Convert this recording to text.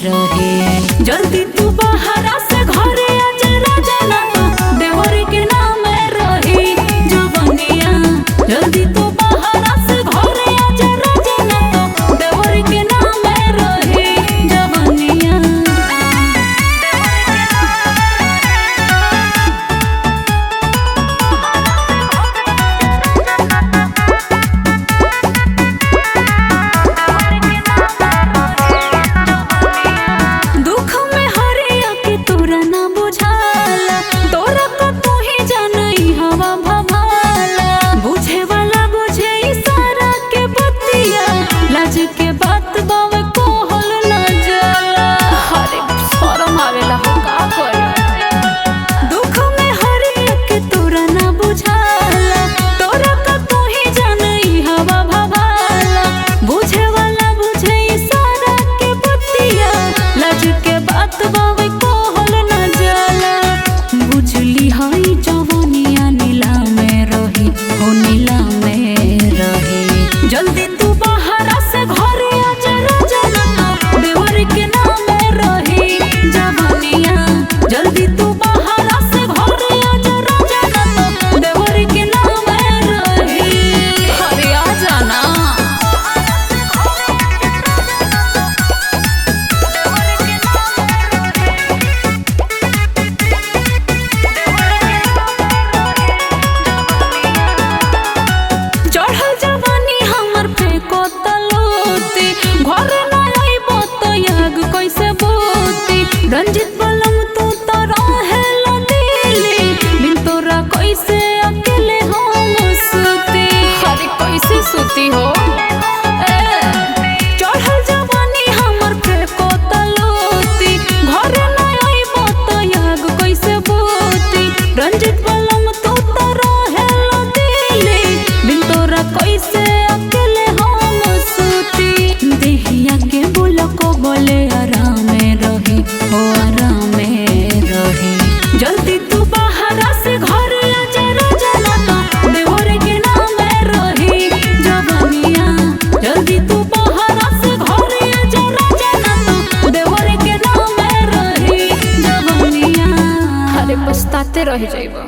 रहे। जल्दी तू बाहरा से घरे आजा राजा ना तो देवर के नाम रही जवनिया। जल्दी तू बाहरा से घरे आजा राजा ना तो देवर के नाम रही जवनिया। दुख में हरिया के तोरा ना बुझाला, तोरा को तू ही जानई हवा भभाला। बुझे वाला बुझे इशारा के बतिया, लाज के बात बावे कोहल ना जाला। अरे शरम आवेला हो का करे। दुख में हरिया के तोरा ना बुझाला, तोरा को तू ही जानई हवा भभाला। बुझे वाला बुझे इशारा के बतिया, लाज के बात बावे कोहल ना जाला। बुझली हई जवनिया नीला में रही हो नीला में रही। जल्दी तू बाहरा से घरे आजा राजा ना तो देवर के नाम रही जवनिया। जल्दी तू बाहरा से घरे आजा राजा ना तो देवर के नाम रही। अरे आजा ना। चढ़ल जवानी हमर पे को तलोती, घरे ना आइबो तो याग कैसे बोती। रंजित बलम तू तो रहेला दिली, बिन तोरा कैसे अकेले हम सुती। अरे कैसे सुती हो। चढ़ल जवानी हमर पे को तलोती, घरे ना आइबो तो याग कैसे बोती। रंजित बलम तू तो रहेला दिली, बिन तोरा कैसे अकेले हम सुती। देहिया के बोला को बोले आराम रही हो आराम रही। जल्दी तू बाहरा से घरे आजा राजा ना तो देवर के नाम रही जवनिया। जल्दी तू बाहरा से घरे आजा राजा ना तो देवर के नाम रही जवनिया। अरे पछताते रह जाइबा।